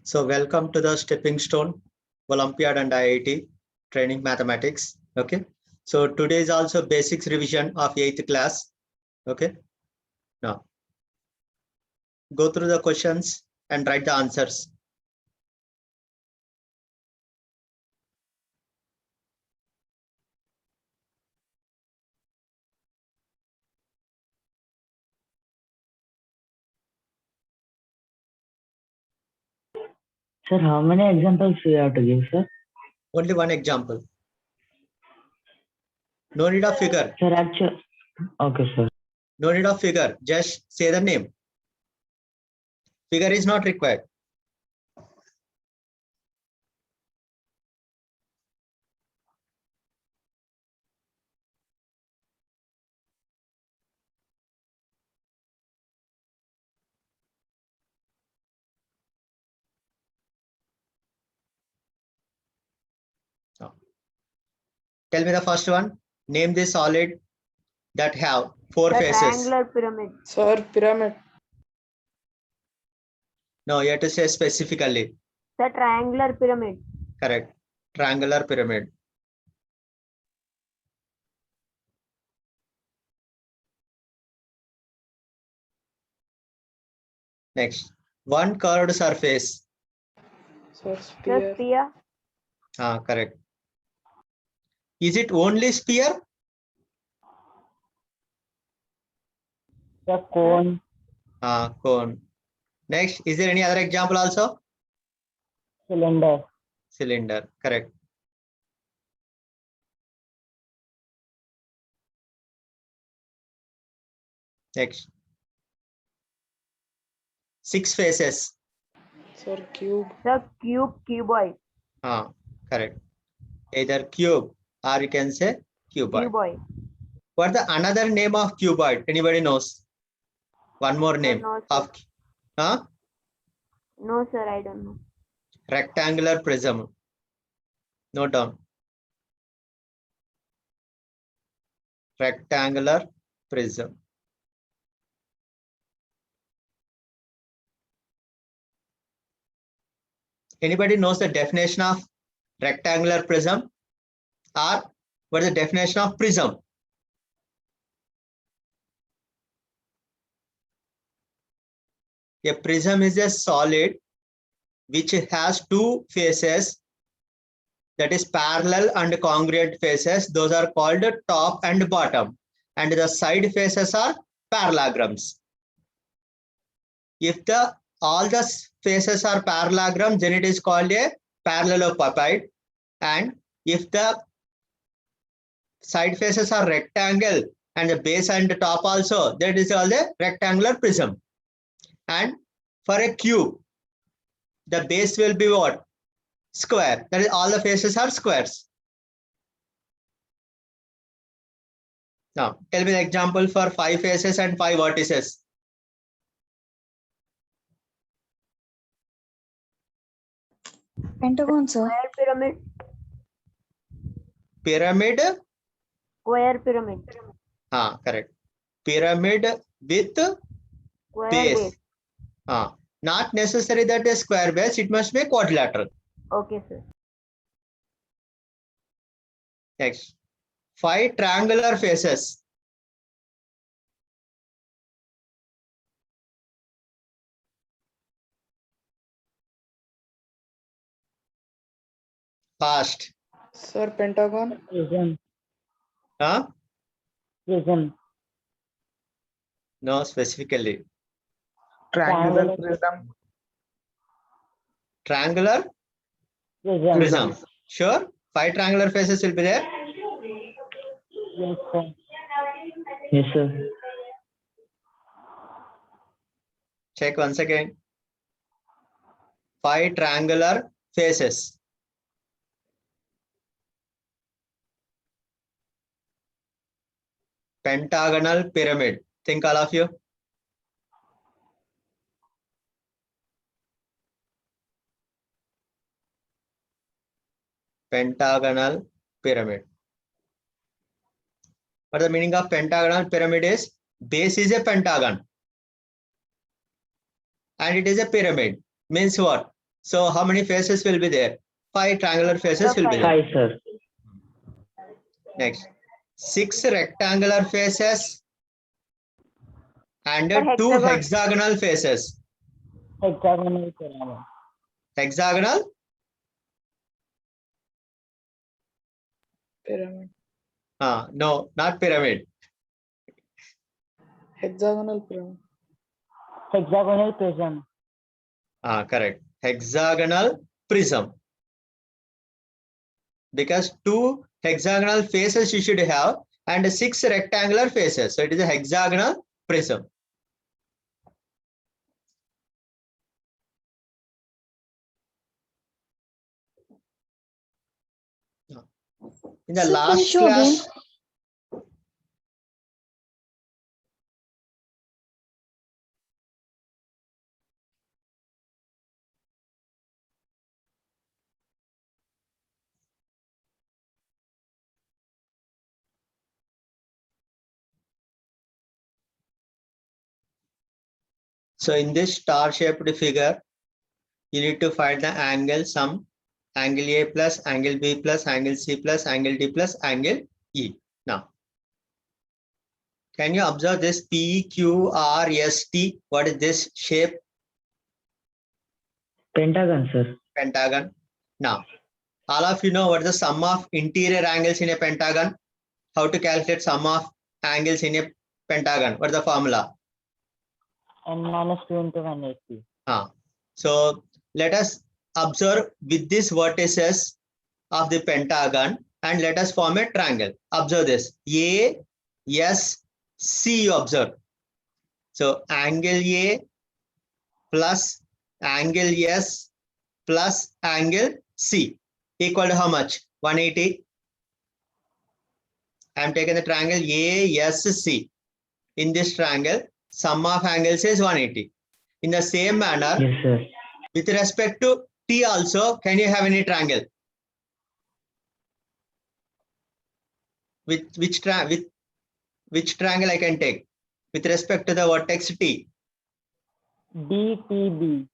So welcome to the Stepping Stone Olympiad and IIT Training Mathematics. Okay. So today is also basics revision of 8th class. Okay. Now go through the questions and write the answers. Sir, how many examples we have to give, sir? Only one example. No need of figure. Sir, actually, okay, sir. No need of figure. Just say the name. Figure is not required. No. Tell me the first one. Name the solid that have four The faces. triangular pyramid. Sir, pyramid. No, you have to say specifically. The triangular pyramid. Correct. Triangular pyramid. Next. One curved surface. Sir, The sphere. sphere. Correct. Is it only sphere? The cone, Cone. Next, is there any other example also? cylinder, Cylinder. Correct. Next. Six faces. Sir, cube. The cuboid. Correct. Either cube or you can say cuboid. Cuboid. What's the another name of cuboid? Anybody knows? One more name No, sir. of No, sir, I don't know. rectangular prism. Note down. Rectangular prism. Anybody knows the definition of rectangular prism? Or what is the definition of prism? A prism is a solid which has two faces, that is parallel and congruent faces. Those are called top and bottom, and the side faces are parallelograms. If all the faces are parallelograms, then it is called a parallelepiped, and if the side faces are rectangle and the base and the top also, that is called a rectangular prism. And for a cube, the base will be what? Square. That is, all the faces are squares. Now, tell me the example for 5 faces and 5 vertices. Pentagon, sir. Square pyramid. Pyramid. Square pyramid. Correct. Pyramid with Square base. base. Not necessary that a square base, it must be quadrilateral. Okay, sir. Next. 5 triangular faces. Fast. Sir, pentagon. prism, Huh? prism, No, specifically. triangular Triangular prism. prism. Sure. 5 triangular faces will be there. Yes, sir. Yes, sir. Check once again. 5 triangular faces. Pentagonal pyramid. Think all of you. Pentagonal pyramid. What the meaning of pentagonal pyramid is? Base is a pentagon and it is a pyramid. Means what? So how many faces will be there? 5 triangular faces Sir, will be there. Five, sir. Next, 6 rectangular faces and Sir, 2 hexagon. hexagonal faces. Hexagonal pyramid. Hexagonal? Pyramid. No, not pyramid. Hexagonal pyramid. Hexagonal prism. Correct. Hexagonal prism. Because 2 hexagonal faces you should have and 6 rectangular faces. So it is a hexagonal prism. In the Sir, can you last show again? class, so in this star-shaped figure, you need to find the angle sum, angle A plus, angle B plus, angle C plus, angle D plus, angle E. Now, can you observe this P, Q, R, S, T? What is this shape? Pentagon, sir. Pentagon. Now, all of you know what is the sum of interior angles in a pentagon? How to calculate sum of angles in a pentagon? What is the formula? N minus 2 into 180. So let us observe with these vertices of the pentagon and let us form a triangle. Observe this. A, S, C you observe. So angle A plus angle S plus angle C equal to how much? 180. I am taking the triangle ASC. In this triangle, sum of angles is 180. In the same manner, Yes, sir. with respect to T also, can you have any triangle? With which triangle I can take? With respect to the vertex T. DTB.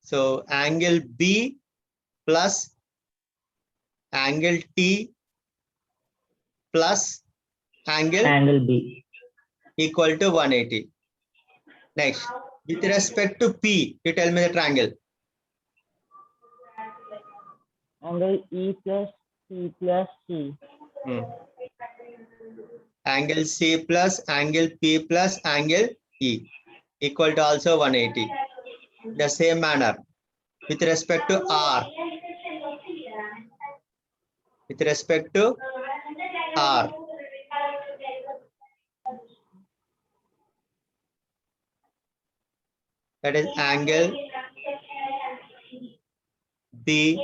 So angle B plus angle T plus angle Angle B. equal to 180. Next, with respect to P, you tell me the triangle. Angle E plus C plus C. Angle C plus angle P plus angle E equal to also 180. The same manner, with respect to R. With respect to R. That is angle B,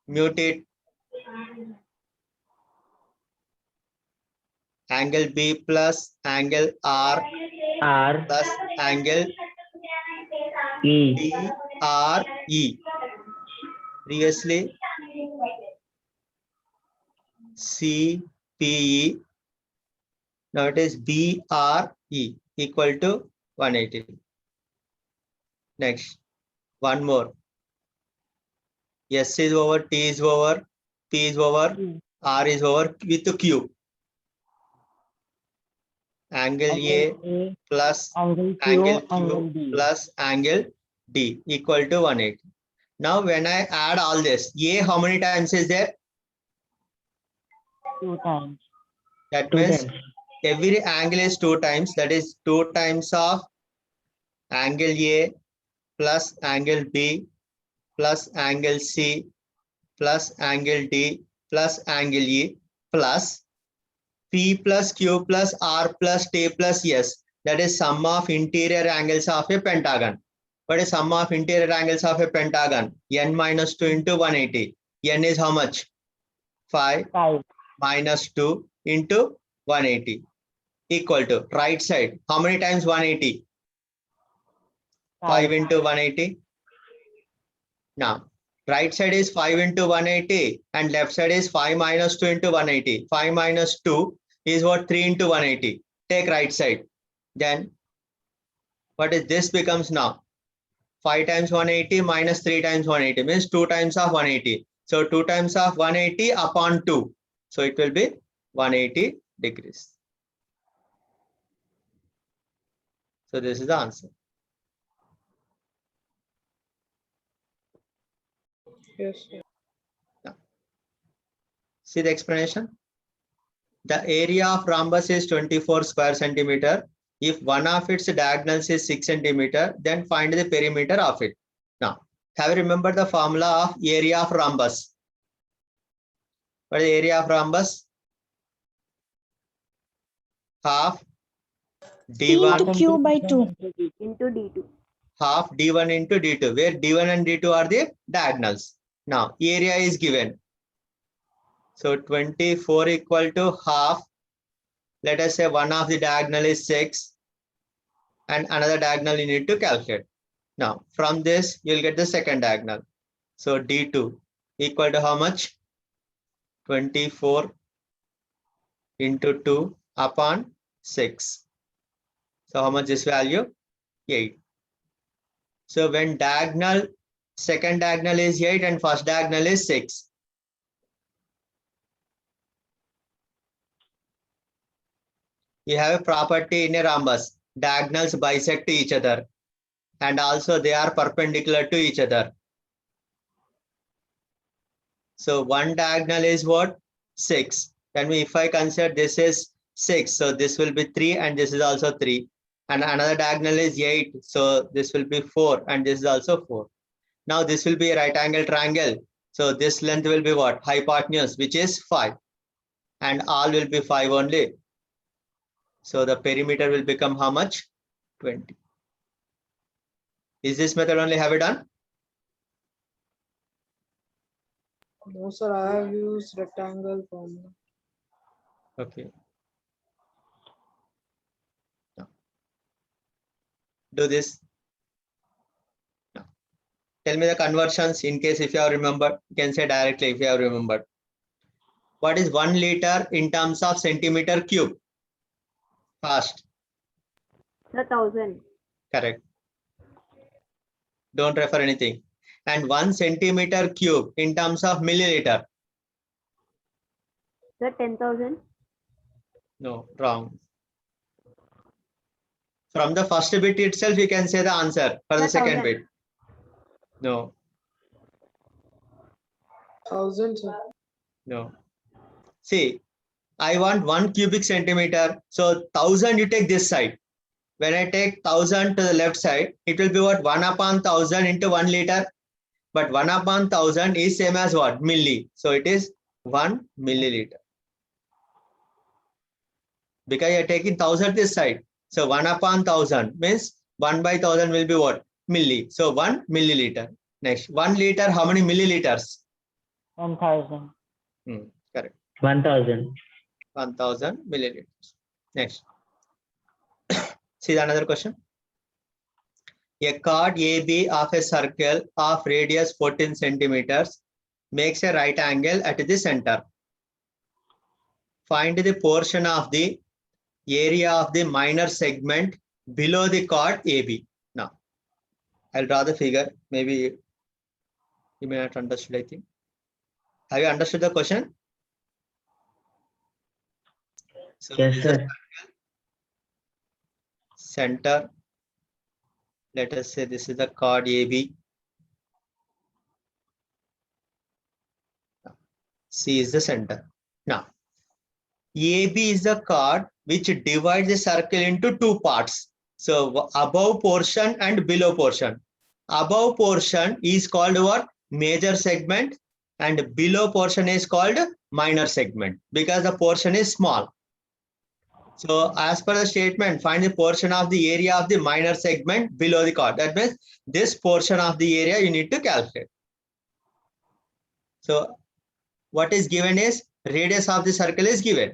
mute it. Angle B plus angle R R. plus angle E. B R E. Previously C P E. Now it is B R E equal to 180. Next, one more. S is over, T is over, P is over, R is over with Q. Angle A plus Angle angle Q. Angle Q D. plus angle D equal to 180. Now when I add all this, A how many times is there? 2 times. That 2 means times. every angle is 2 times. That is 2 times of angle A plus angle B plus angle C plus angle D plus angle E plus P plus Q plus R plus T plus S. That is sum of interior angles of a pentagon. What is sum of interior angles of a pentagon? N minus 2 into 180. N is how much? 5 5. minus 2 into 180 equal to right side. How many times 180? 5 into 180. Now, right side is 5 into 180 and left side is 5 minus 2 into 180. 5 minus 2 is what? 3 into 180. Take right side. Then what is this becomes now? 5 times 180 minus 3 times 180 means 2 times of 180. So 2 times of 180 upon 2. So it will be 180 degrees. So this is the answer. Yes, sir. See the explanation. The area of rhombus is 24 square centimeter. If one of its diagonals is 6 centimeter, then find the perimeter of it. Now, have you remembered the formula of area of rhombus? What is the area of rhombus? Half d1 into q by 2. Into D2. half d1 into d2, where d1 and d2 are the diagonals. Now, area is given. So 24 equal to half. Let us say one of the diagonal is 6 and another diagonal you need to calculate. Now, from this, you'll get the second diagonal. So d2 equal to how much? 24 into 2 upon 6. So how much this value? 8. So when diagonal, second diagonal is 8 and first diagonal is 6. You have a property in a rhombus. Diagonals bisect each other and also they are perpendicular to each other. So one diagonal is what? 6. Then if I consider this is 6, so this will be 3 and this is also 3. And another diagonal is 8, so this will be 4 and this is also 4. Now this will be a right angle triangle. So this length will be what? Hypotenuse, which is 5. And all will be 5 only. So the perimeter will become how much? 20. Is this method only have you done? No, sir, I have used rectangle formula. Okay. Now, do this. Now, tell me the conversions in case if you have remembered. You can say directly if you have remembered. What is 1 liter in terms of centimeter cube? Fast. Sir, 1000. Correct. Don't refer anything. And 1 centimeter cube in terms of milliliter. Sir, 10,000. No, wrong. From the first bit itself, you can say the answer for the second 1000. bit. No, 1000, sir. no. See, I want 1 cubic centimeter. So 1000 you take this side. When I take 1000 to the left side, it will be what? 1 upon 1000 into 1 liter. But 1 upon 1000 is same as what? Milli. So it is 1 milliliter. Because you are taking 1000 this side. So 1 upon 1000 means 1 by 1000 will be what? Milli. So 1 milliliter. Next, 1 liter, how many milliliters? 1000. Correct. 1000. 1000 milliliters. Next. See another question. A chord AB of a circle of radius 14 centimeters makes a right angle at the center. Find the portion of the area of the minor segment below the chord AB. Now, I'll draw the figure. Maybe you may not understood, I think. Have you understood the question? So Yes, this is sir. center. Let us say this is the chord AB. C is the center. Now, AB is the chord which divides the circle into 2 parts. So above portion and below portion. Above portion is called what? Major segment, and below portion is called minor segment because the portion is small. So as per the statement, find the portion of the area of the minor segment below the chord. That means this portion of the area you need to calculate. So what is given is radius of the circle is given.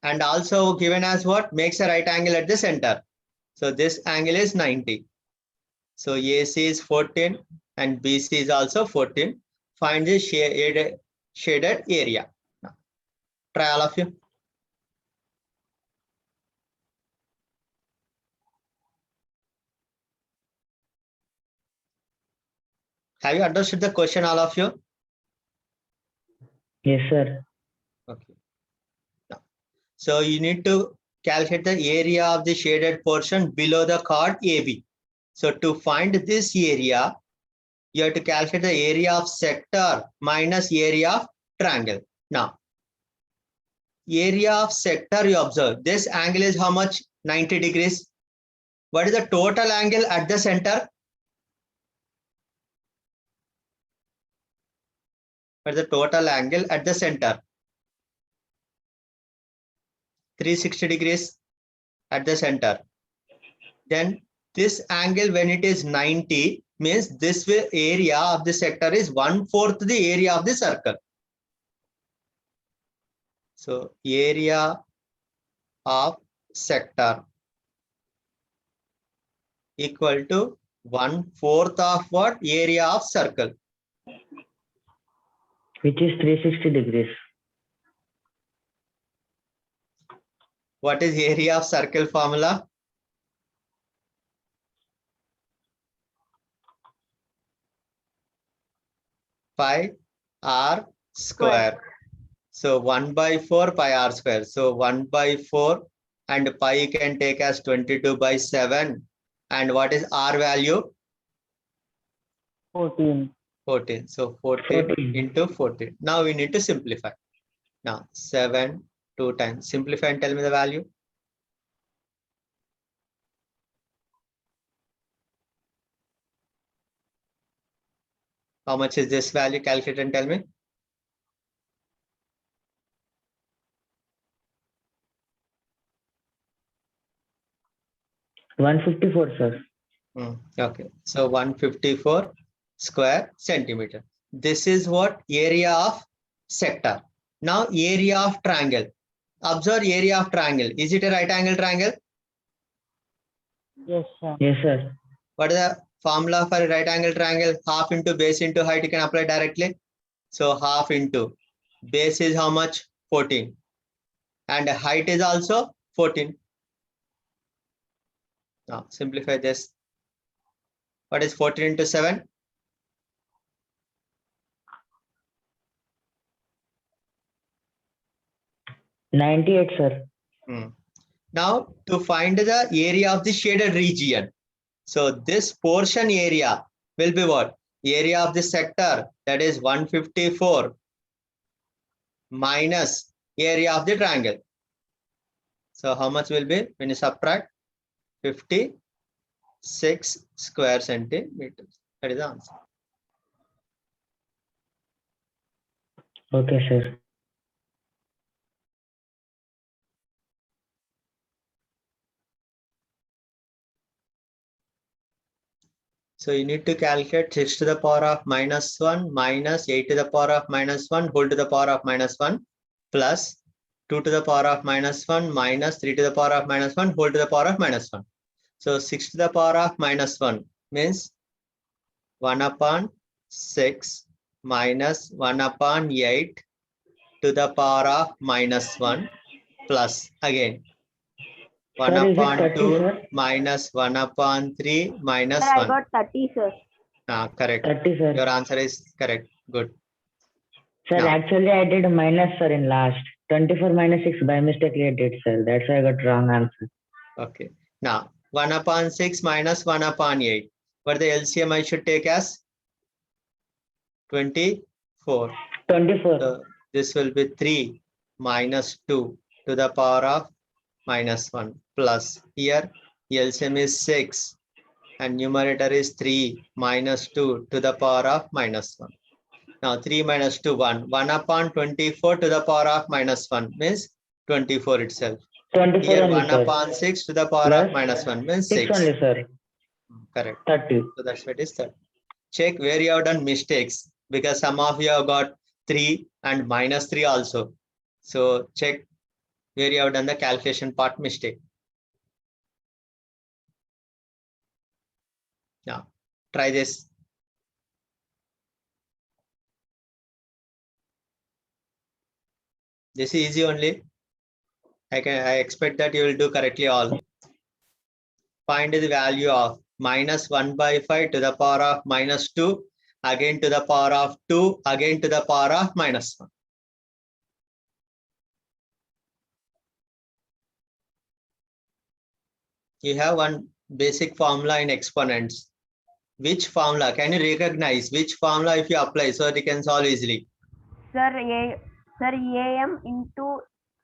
And also given as what? Makes a right angle at the center. So this angle is 90. So AC is 14 and BC is also 14. Find the shaded area. Now, try all of you. Have you understood the question, all of you? Yes, sir. Okay. Now, so you need to calculate the area of the shaded portion below the chord AB. So to find this area, you have to calculate the area of sector minus area of triangle. Now, area of sector, you observe this angle is how much? 90 degrees. What is the total angle at the center? What is the total angle at the center? 360 degrees at the center. Then this angle, when it is 90, means this area of the sector is 1/4 the area of the circle. So area of sector equal to 1/4 of what? Area of circle. Which is 360 degrees. What is area of circle formula? Pi r square. So 1/4 pi r square. So 1/4 and pi you can take as 22/7. And what is r value? 14. 14. So 14 14. into 14. Now we need to simplify. Now 7 2 times. Simplify and tell me the value. How much is this value? Calculate and tell me. Hmm. 154, sir. Okay. So 154 square centimeter. This is what area of sector. Now area of triangle. Observe area of triangle. Is it a right angle triangle? Yes, sir. Yes, sir. What is the formula for a right angle triangle? Half into base into height you can apply directly. So half into base is how much? 14. And height is also 14. Now simplify this. What is 14 into 7? 98, sir. Now to find the area of the shaded region. So this portion area will be what? Area of the sector, that is 154 minus area of the triangle. So how much will be when you subtract? 56 square centimeters. That is the answer. Okay, sir. So you need to calculate 6 to the power of -1 minus 8 to the power of -1 whole to the power of -1 plus 2 to the power of -1 minus 3 to the power of -1 whole to the power of -1. So 6 to the power of -1 means 1/6 minus 1/8 to the power of -1 plus again 1/2 sir? minus 1/3 minus Sir, I 1. got 30, sir. Correct. 30, sir. Your answer is correct. Good. Sir, Now- actually I did minus, sir, in last. 24 minus 6 by mistake I did, sir. That's why I got wrong answer. Okay. Now 1/6 minus 1/8. What the LCM I should take as? 24. 24. So this will be 3 minus 2 to the power of -1 plus here LCM is 6 and numerator is 3 minus 2 to the power of -1. Now 3 minus 2, 1. 1/24 to the power of -1 means 24 itself. 24 Here only, sir. 1/6 to the power Plus of -1 means 6 6. only, sir. Correct. 30. So that's what is that. Check where you have done mistakes because some of you have got 3 and -3 also. So check where you have done the calculation part mistake. Now try this. This is easy only. I expect that you will do correctly all. Find the value of -1/5 to the power of -2 again to the power of 2, again to the power of minus 1. You have one basic formula in exponents. Which formula? Can you recognize which formula if you apply so that you can solve easily? Sir, am into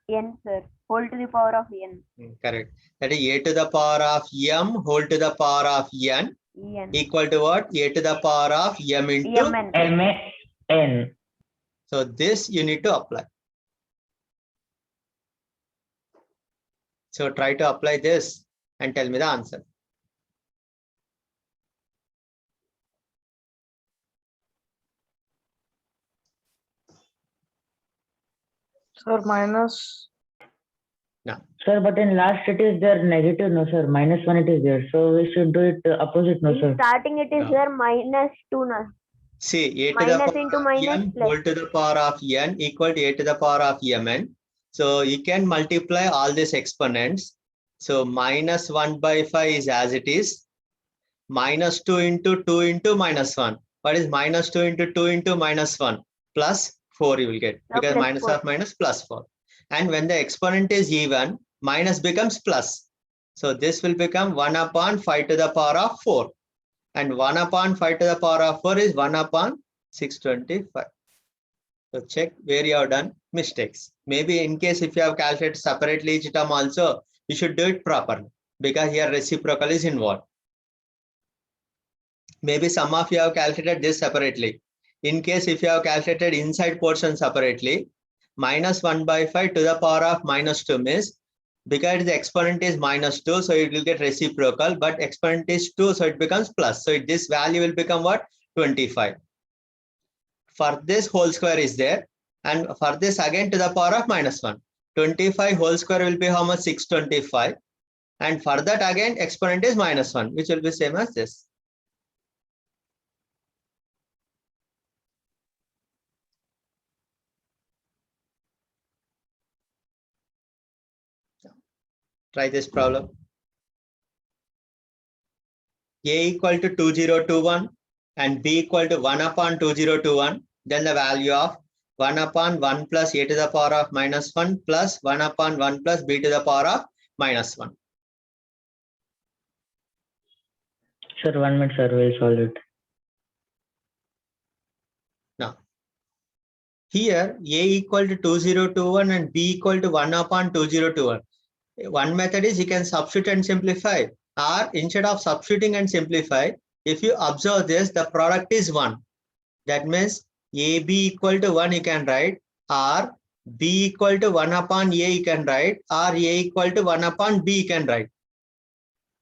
n, sir, whole to the power of n. Correct. That is a to the power of m whole to the power of n En. equal to what? A to the power of m into Mn. M-A-N. So this you need to apply. So try to apply this and tell me the answer. Sir, minus. Sir, but in last it is there negative, no sir. -1 it is there. So we should do it opposite, no In sir. starting it is No. there -2, na. See, a to the Minus power into of minus n plus. whole to the power of n equal to a to the power of mn. So you can multiply all these exponents. So -1/5 is as it is. -2 into 2 into -1. What is -2 into 2 into -1? Plus 4 you will get, because Plus minus 4. of minus plus 4. And when the exponent is even, minus becomes plus. So this will become 1/5 to the power of 4. And 1/5 to the power of 4 is 1/625. So check where you have done mistakes. Maybe in case if you have calculated separately each term also, you should do it properly, because here reciprocal is involved. Maybe some of you have calculated this separately. In case if you have calculated inside portion separately, -1/5 to the power of -2 means, because the exponent is -2, so it will get reciprocal, but exponent is 2, so it becomes plus. So this value will become what? 25. For this whole square is there, and for this again to the power of -1. 25 whole square will be how much? 625. And for that again exponent is -1, which will be same as this. Try this problem. A equal to 2021 and B equal to 1/2021. Then the value of 1/1 plus a to the power of -1 plus 1/1 plus b to the power of -1. Sir, 1 minute, sir. We'll solve it. Now, here A equal to 2021 and B equal to 1/2021. One method is you can substitute and simplify, or instead of substituting and simplify, if you observe this, the product is 1. That means AB equal to 1 you can write, or B equal to 1/A you can write, or A equal to 1/B you can write.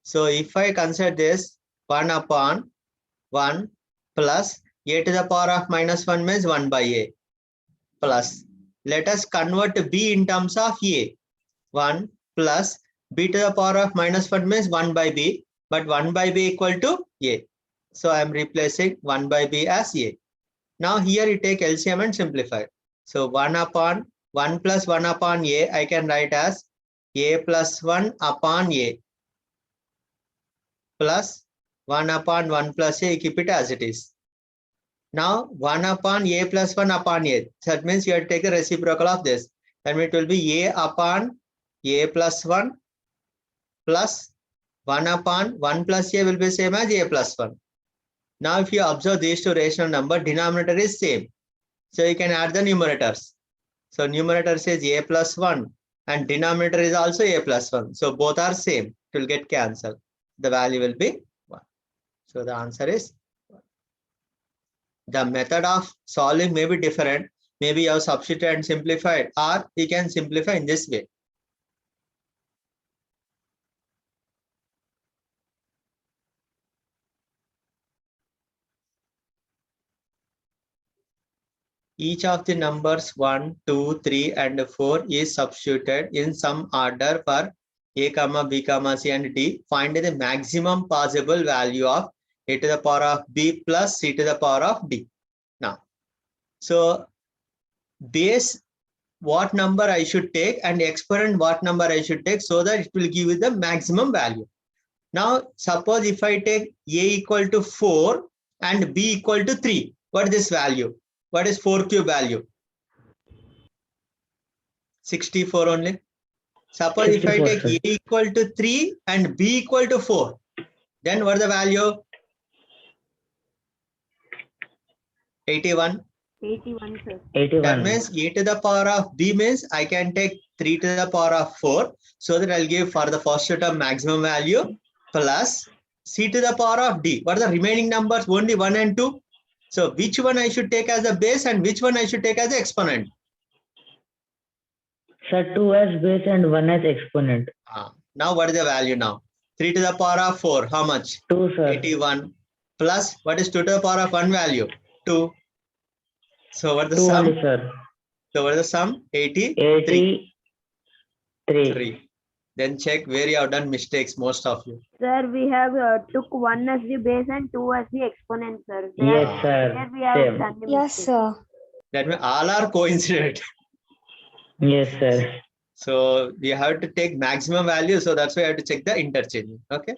So if I consider this 1/1 plus a to the power of -1 means 1/a plus, let us convert B in terms of A. 1 plus b to the power of -1 means 1/b, but 1/b equal to a. So I am replacing 1/b as a. Now here you take LCM and simplify. So 1/1 plus 1/a I can write as a plus 1/a plus 1/1 plus a, keep it as it is. Now 1/a plus 1/a. That means you have to take the reciprocal of this. That means it will be a plus 1 plus 1/1 plus a will be same as a plus 1. Now if you observe these two rational number, denominator is same. So you can add the numerators. So numerator says a plus 1 and denominator is also a plus 1. So both are same. It will get cancelled. The value will be 1. So the answer is 1. The method of solving may be different. Maybe you have substituted and simplified, or you can simplify in this way. Each of the numbers 1, 2, 3 and 4 is substituted in some order for a, b, c and d. Find the maximum possible value of a to the power of b plus c to the power of d. Now, so base what number I should take and exponent what number I should take, so that it will give you the maximum value. Now, suppose if I take a equal to 4 and b equal to 3. What is this value? What is 4 cube value? 64 only. Suppose if I 64, take sir. a equal to 3 and b equal to 4, then what is the value? 81. 81, sir. 81. That means e to the power of b means I can take 3 to the power of 4. So that I'll give for the first term maximum value plus c to the power of d. What are the remaining numbers? Only 1 and 2. So which one I should take as a base and which one I should take as an exponent? Sir, 2 as base and 1 as exponent. Now what is the value now? 3 to the power of 4. How much? 2, sir. 81 plus what is 2 to the power of 1 value? 2. So what is the 2 sum? only, sir. So what is the sum? 83. 83. Then check where you have done mistakes, most of you. Sir, we have took 1 as the base and 2 as the exponent, sir. Yes, sir. Here we have Same. done the Yes, mistake. sir. That means all are coincident. Yes, sir. So we have to take maximum value. So that's why I have to check the interchange. Okay.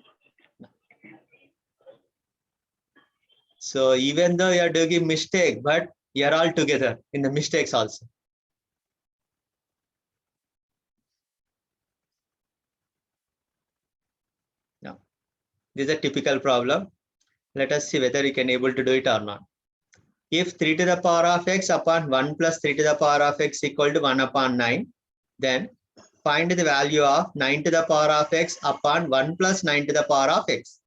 So even though you are doing mistake, but you are all together in the mistakes also. Now, this is a typical problem. Let us see whether you can able to do it or not. If 3 to the power of x upon 1 plus 3 to the power of x equal to 1 upon 9, then find the value of 9 to the power of x upon 1 plus 9 to the power of x.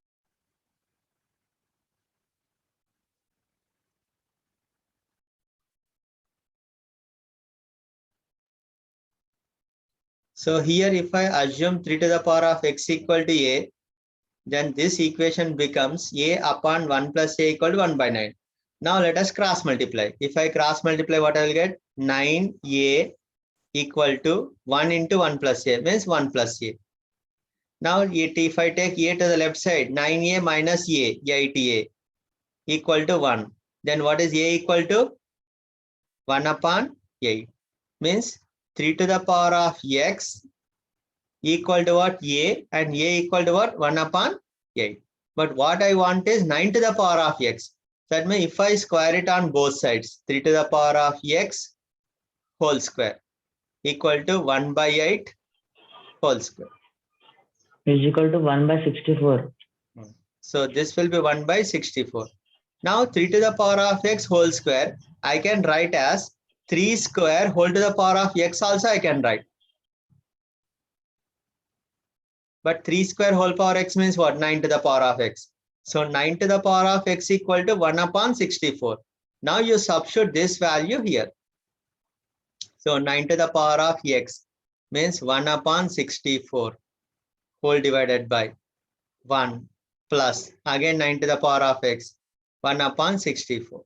So here if I assume 3 to the power of x equal to a, then this equation becomes a upon 1 plus a equal to 1 by 9. Now let us cross multiply. If I cross multiply, what I will get? 9a equal to 1 into 1 plus a means 1 plus a. Now if I take a to the left side, 9a minus a, 8a equal to 1. Then what is a equal to? 1 upon 8 means 3 to the power of x equal to what? A, and a equal to what? 1 upon 8. But what I want is 9 to the power of x. That means if I square it on both sides, 3 to the power of x whole square equal to 1 by 8 whole square. Is equal to 1 by 64. So this will be 1 by 64. Now 3 to the power of x whole square, I can write as 3 square whole to the power of x also I can write. But 3 square whole power x means what? 9 to the power of x. So 9 to the power of x equal to 1 upon 64. Now you substitute this value here. So 9 to the power of x means 1 upon 64 whole divided by 1 plus again 9 to the power of x 1 upon 64.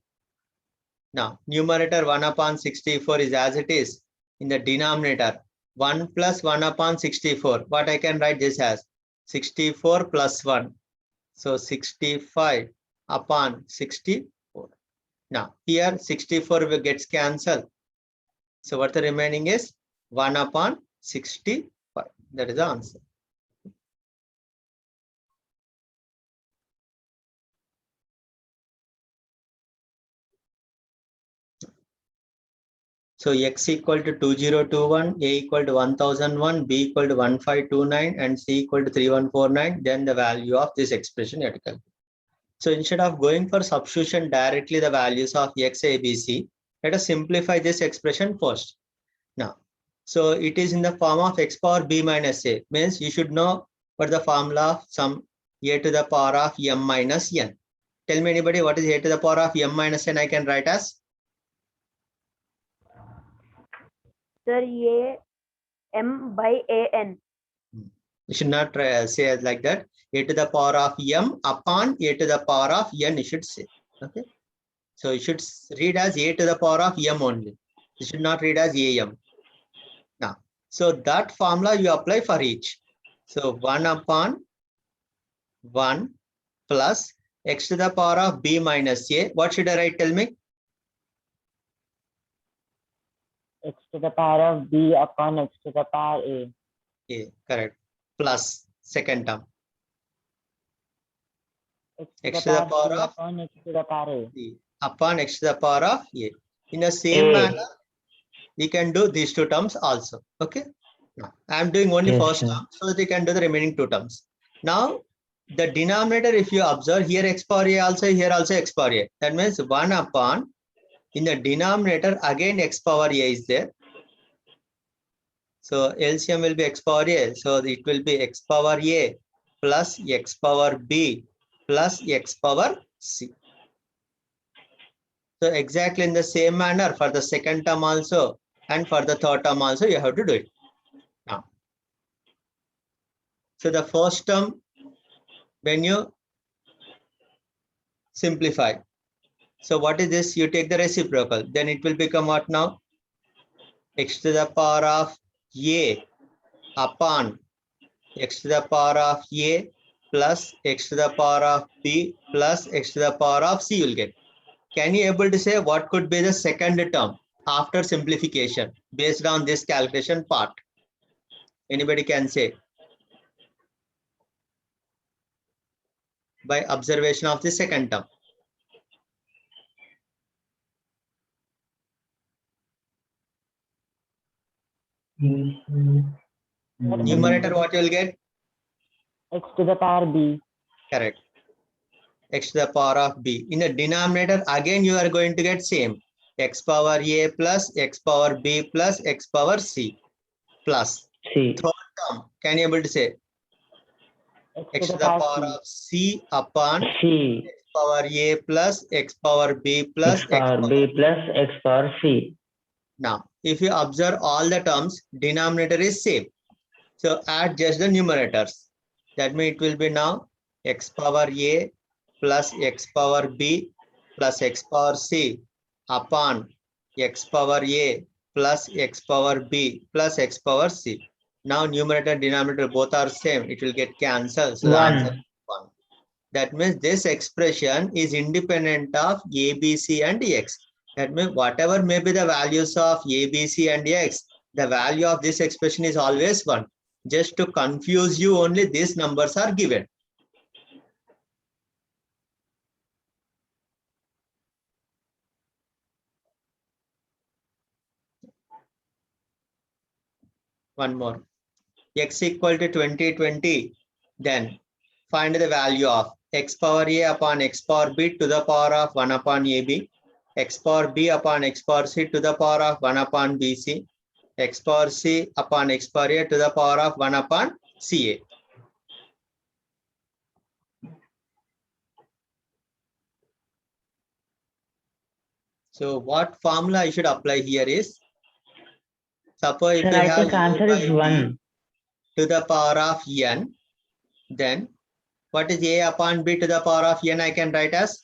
Now numerator 1 upon 64 is as it is. In the denominator 1 plus 1 upon 64. What I can write this as? 64 plus 1. So 65 upon 64. Now here 64 gets cancelled. So what the remaining is? 1 upon 65. That is the answer. So x equal to 2021, a equal to 1001, b equal to 1529, and c equal to 3149. Then the value of this expression you have to calculate. So instead of going for substitution directly the values of x, a, b, c, let us simplify this expression first. Now, so it is in the form of x power b minus a, means you should know what the formula of some a to the power of m minus n. Tell me anybody what is a to the power of m minus n I can write as? Sir, a m by a n. You should not say it like that. A to the power of m upon a to the power of n, you should say. Okay. So you should read as a to the power of m only. You should not read as am. Now, so that formula you apply for each. So 1 upon 1 plus x to the power of b minus a. What should I write? Tell me. X to the power of b upon x to the power a. A, correct. Plus second term. x to the power of upon x to the power a. c upon x to the power of a. In the same A. manner, we can do these two terms also. Okay. Now, I am doing only Yes, first sir. term, so that you can do the remaining two terms. Now, the denominator, if you observe here x power a also, here also x power a. That means 1 upon, in the denominator again x power a is there. So LCM will be x power a. So it will be x power a plus x power b plus x power c. So exactly in the same manner for the second term also and for the third term also you have to do it. Now, so the first term, when you simplify, so what is this? You take the reciprocal, then it will become what now? X to the power of a upon x to the power of a plus x to the power of b plus x to the power of c you will get. Can you able to say what could be the second term after simplification based on this calculation part? Anybody can say by observation of the second term. Numerator what you will get? X to the power b. Correct. X to the power of b. In the denominator again you are going to get same x power a plus x power b plus x power c plus C. third term. Can you able to say x to the power of c upon C. x power a plus x power b plus X power b plus x power c. Now, if you observe all the terms, denominator is same. So add just the numerators. That means it will be now x power a plus x power b plus x power c upon x power a plus x power b plus x power c. Now numerator and denominator both are same. It will get cancelled. So the answer is 1. That means this expression is independent of a, b, c and x. That means whatever may be the values of a, b, c and x, the value of this expression is always 1. Just to confuse you, only these numbers are given. One more. X equal to 20, 20. Then find the value of x power a upon x power b to the power of 1 upon ab, x power b upon x power c to the power of 1 upon bc, x power c upon x power a to the power of 1 upon ca. So what formula I should apply here is, suppose if Sir, you I have think a answer by is b 1. to the power of n, then what is a upon b to the power of n? I can write as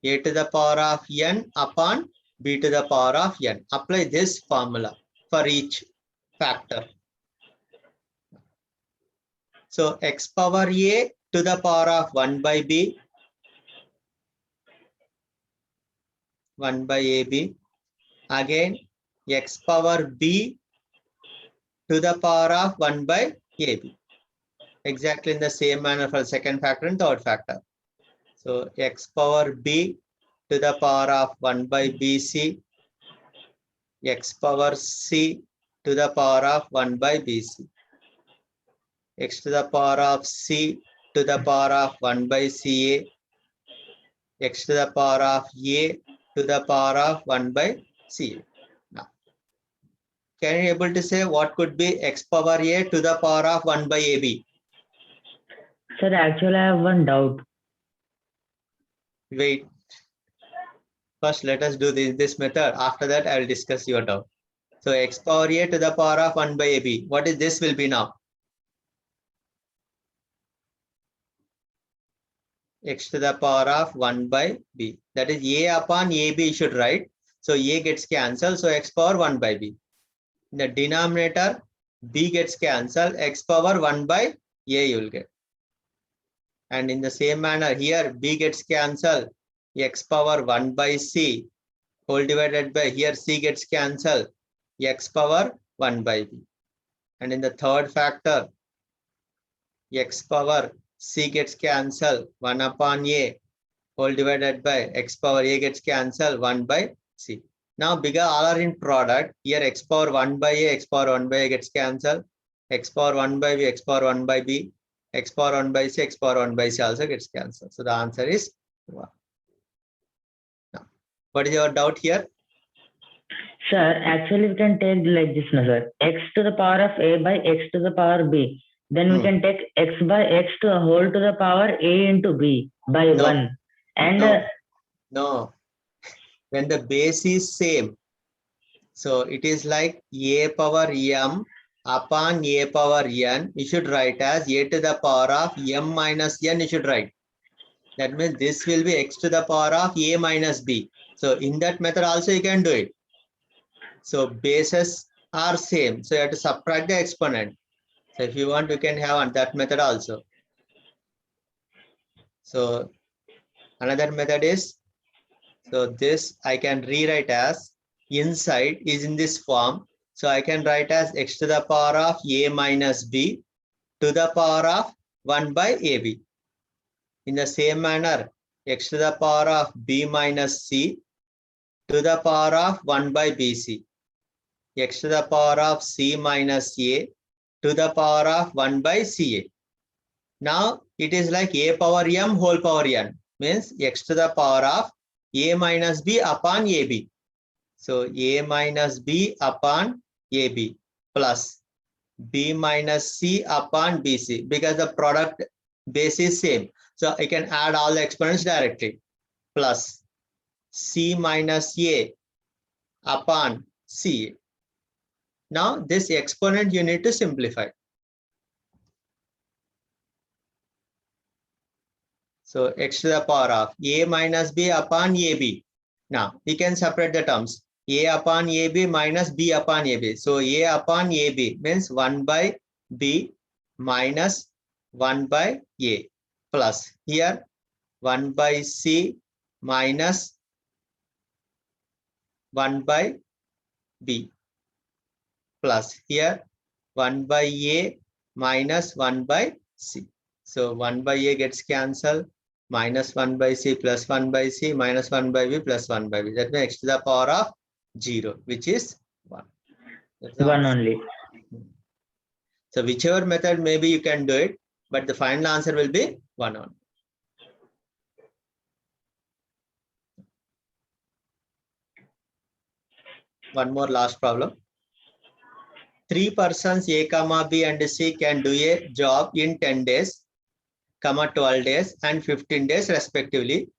a to the power of n upon b to the power of n. Apply this formula for each factor. So x power a to the power of 1 by b, 1 by ab, again x power b to the power of 1 by ab. Exactly in the same manner for second factor and third factor. So x power b to the power of 1 by bc, x power c to the power of 1 by bc, x to the power of c to the power of 1 by ca, x to the power of a to the power of 1 by ca. Now, can you able to say what could be x power a to the power of 1 by ab? Sir, actually I have one doubt. Wait. First, let us do this method. After that, I will discuss your doubt. So x power a to the power of 1 by ab. What is this will be now? X to the power of 1 by b. That is a upon ab you should write. So a gets cancelled. So x power 1 by b. In the denominator, b gets cancelled. X power 1 by a you will get. And in the same manner here, b gets cancelled. X power 1 by c whole divided by here c gets cancelled. X power 1 by b. And in the third factor, x power C gets cancelled. 1 upon A whole divided by x power A gets cancelled. 1 by C. Now because all are in product, here x power 1 by A, x power 1 by A gets cancelled. X power 1 by B, x power 1 by B, x power 1 by C, x power 1 by C also gets cancelled. So the answer is 1. Now, what is your doubt here? Sir, actually we can take like this, no, sir. X to the power of A by X to the power B. Then we can take X by X to the whole to the power A into B by No. 1. And No. No. When the base is same, so it is like A power M upon A power N, you should write as A to the power of M minus N, you should write. That means this will be X to the power of A minus B. So in that method also you can do it. So bases are same. So you have to subtract the exponent. So if you want, you can have on that method also. So another method is, so this I can rewrite as inside is in this form. So I can write as x to the power of A minus B to the power of 1 by AB. In the same manner, x to the power of B minus C to the power of 1 by BC. X to the power of C minus A to the power of 1 by CA. Now it is like A power M whole power N, means x to the power of A minus B upon AB. So A minus B upon AB plus B minus C upon BC, because the product base is same. So I can add all the exponents directly, plus C minus A upon CA. Now this exponent you need to simplify. So x to the power of A minus B upon AB. Now we can separate the terms. A upon AB minus B upon AB. So A upon AB means 1 by B minus 1 by A plus here 1 by C minus 1 by B plus here 1 by A minus 1 by C. So 1 by A gets cancelled, minus 1 by C plus 1 by C minus 1 by B plus 1 by B. That means x to the power of 0, which is 1. That's the 1 answer. only. So whichever method maybe you can do it, but the final answer will be 1 only. One more last problem. 3 persons A, comma B and C can do a job in 10 days, comma 12 days and 15 days respectively.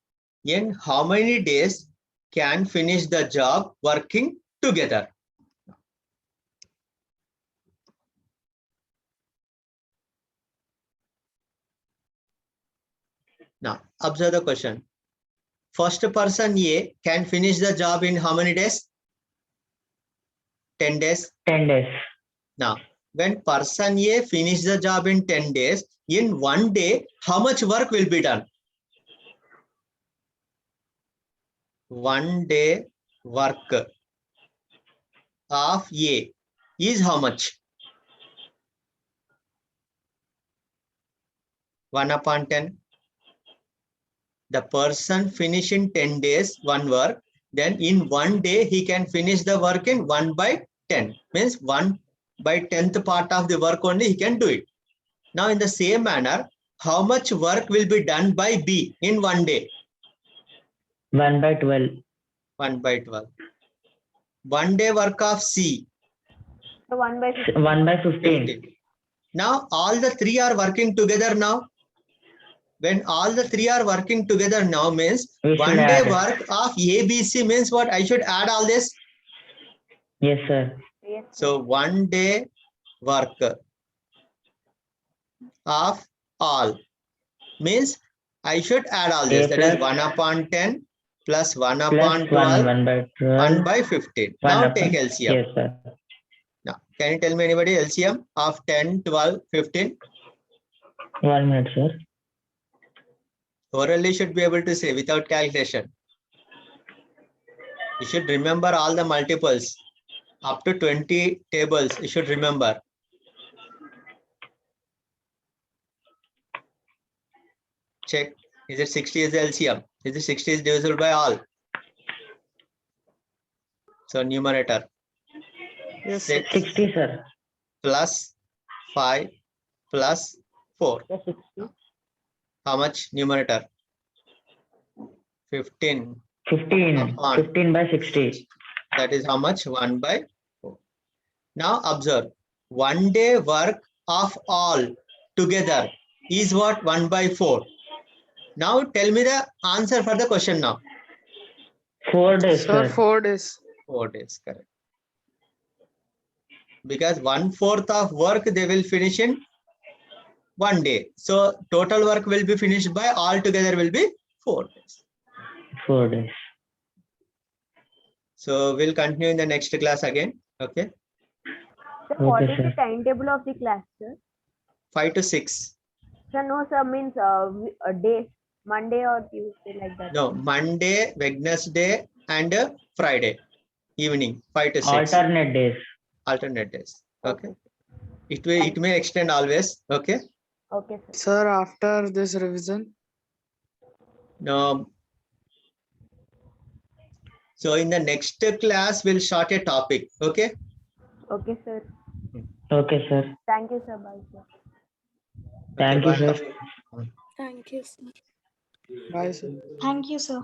In how many days can finish the job working together? Now observe the question. First person A can finish the job in how many days? 10 days. 10 days. Now, when person A finish the job in 10 days, in 1 day, how much work will be done? 1 day work of A is how much? 1 upon 10. The person finish in 10 days one work, then in 1 day he can finish the work in 1 by 10. Means 1 by 10th part of the work only he can do it. Now in the same manner, how much work will be done by B in 1 day? 1 by 12. 1 by 12. 1 day work of C. So 1 by 15. 1 by 15. 15. Now all the three are working together now. When all the three are working together now means We should 1 day add. work of ABC means what? I should add all this. Yes, sir. Yes, sir. So 1 day work of all means I should add all this. A That is plus 1 upon 10 plus 1 plus upon 12, 1 by 12. 1 by 15. 1 Now upon- take LCM. Yes, sir. Now, can you tell me anybody LCM of 10, 12, 15? 1 minute, sir. Orally should be able to say without calculation. You should remember all the multiples. Up to 20 tables, you should remember. Check. Is it 60 is the LCM? Is it 60 is divisible by all? So numerator Yes, sir. 6 60, sir. plus 5 plus 4. Yeah, 60. How much numerator? 15. 15. Upon. 15 by 60. That is how much? 1 by 4. Now observe. 1 day work of all together is what? 1 by 4. Now tell me the answer for the question now. 4 days, Sir, sir. 4 days. 4 days, correct. Because 1/4 of work they will finish in 1 day. So total work will be finished by all together will be 4 days. 4 days. So we'll continue in the next class again. Okay. Sir, what Okay, is the sir. timetable of the class, sir? 5 to 6. Sir, no, sir, means a day, Monday or Tuesday, like that. No, Monday, Wednesday, and Friday evening, 5 to 6. Alternate days. Alternate days. Okay. It may extend always. Okay. Okay, sir. Sir, after this revision, Now, so in the next class, we'll start a topic. Okay. Okay, sir. Okay, sir. Thank you, sir. Bye, sir. Thank you, sir. Wonderful. Thank you, sir. bye, sir. Thank you, sir.